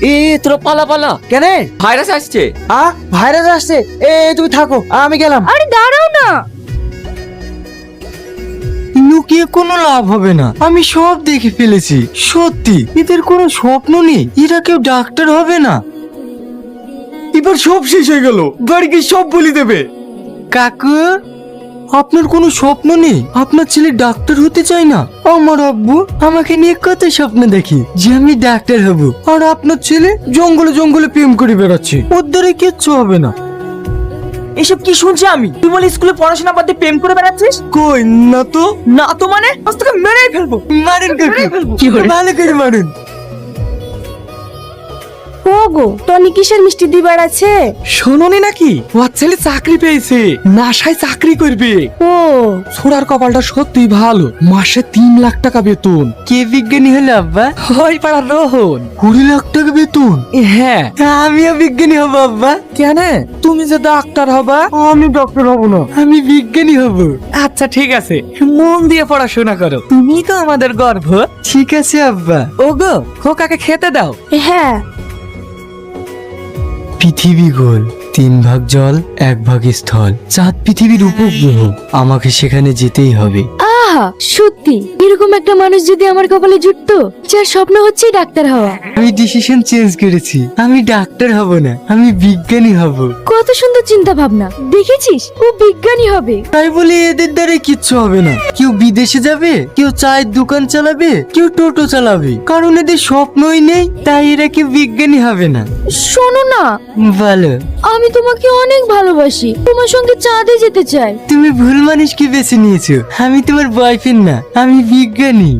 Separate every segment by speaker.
Speaker 1: এ তোরা পালা পালা,
Speaker 2: কেন?
Speaker 1: ভাইরাস আসছে।
Speaker 2: ভাইরাস আসছে। তুমি থাকো, আমি গেলাম।
Speaker 3: আরে দাঁড়াও না।
Speaker 2: লুকিয়ে কোনো লাভ হবে না, আমি সব দেখে ফেলেছি। সত্যি এদের কোনো স্বপ্ন নেই, এরা কেউ ডাক্তার হবে না। এবার সব শেষ হয়ে গেল, বাড়িকে সব বলি দেবে। কাকু, আপনার কোনো স্বপ্ন নেই? আপনার ছেলে ডাক্তার হতে চায় না? আমার আব্বু আমাকে নিয়ে কত স্বপ্ন দেখি যে আমি ডাক্তার হব, আর আপনার ছেলে জঙ্গলে জঙ্গলে প্রেম করে বেড়াচ্ছে, ওর দ্বারা কিচ্ছু হবে না।
Speaker 4: এসব কি শুনছি আমি? তুই বলে স্কুলে পড়াশোনা বাদ দিয়ে প্রেম করে বেড়াচ্ছিস?
Speaker 2: কই না তো।
Speaker 4: না তো মানে আজ তোকে মেরেই ফেলবো।
Speaker 2: মারেন কাকু,
Speaker 4: কি করে?
Speaker 2: ভালো করে মারেন।
Speaker 3: ওগো, টনি কিসের মিষ্টি দিয়ে বেড়াচ্ছে?
Speaker 2: শোনোনি নাকি ওর ছেলে চাকরি পেয়েছে, নাসায় চাকরি করবে।
Speaker 3: ও
Speaker 2: ছোড়ার কপালটা সত্যি ভালো, মাসে 3 লাখ টাকা বেতন। কে বিজ্ঞানী হলো আব্বা?
Speaker 1: ওই পাড়া রোহন।
Speaker 2: 20 লাখ টাকা বেতন?
Speaker 1: হ্যাঁ,
Speaker 2: আমিও বিজ্ঞানী হব আব্বা।
Speaker 1: কেন? তুমি যে ডাক্তার হবা।
Speaker 2: আমি ডক্টর হব না, আমি বিজ্ঞানী হব।
Speaker 1: আচ্ছা ঠিক আছে, মন দিয়ে পড়াশোনা করো, তুমি তো আমাদের গর্ব।
Speaker 2: ঠিক আছে আব্বা।
Speaker 1: ওগো, খোকাকে খেতে দাও।
Speaker 3: হ্যাঁ,
Speaker 2: পৃথিবী গোল, 3 ভাগ জল 1 ভাগ স্থল, চাঁদ পৃথিবীর উপগ্রহ, আমাকে সেখানে যেতেই হবে।
Speaker 3: আহা সত্যি এরকম একটা মানুষ যদি আমার কপালে জুটতো, যার স্বপ্ন হচ্ছে ডাক্তার হওয়া।
Speaker 2: আমি ডিসিশন চেঞ্জ করেছি, আমি ডাক্তার হব না, আমি বিজ্ঞানী হব।
Speaker 3: কত সুন্দর চিন্তা ভাবনা, দেখেছিস ও বিজ্ঞানী হবে।
Speaker 2: তাই বলে এদের দ্বারা কিচ্ছু হবে না। কেউ বিদেশে যাবে, কেউ চায়ের দোকান চালাবে, কেউ টোটো চালাবে, কারণ এদের স্বপ্নই নেই, তাই এরা কেউ বিজ্ঞানী হবে না।
Speaker 3: শোনো না,
Speaker 2: ভালো,
Speaker 3: আমি তোমাকে অনেক ভালোবাসি, তোমার সঙ্গে চাঁদে যেতে চাই।
Speaker 2: তুমি ভুল মানুষকে বেছে নিয়েছো, আমি তোমার বয়ফ্রেন্ড না, আমি বিজ্ঞানী।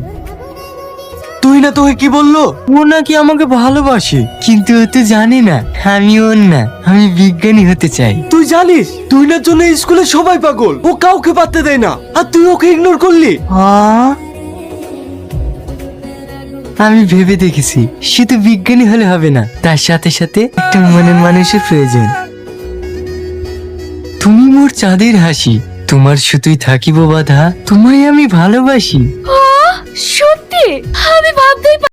Speaker 2: তুই না তোকে কি বললো? ও নাকি আমাকে ভালোবাসে, কিন্তু ও তো জানে না আমি ওর না, আমি বিজ্ঞানী হতে চাই। তুই জানিস তুই না জন্য স্কুলে সবাই পাগল, ও কাউকে পাত্তা দেয় না, আর তুই ওকে ইগনোর করলি। আমি ভেবে দেখেছি, শুধু বিজ্ঞানী হলে হবে না, তার সাথে সাথে একটা মনের মানুষের প্রয়োজন। তুমি মোর চাঁদের হাসি, তোমার সুতোই থাকিব বাধা, তোমায় আমি ভালোবাসি।
Speaker 3: সত্যি আমি ভাবতেই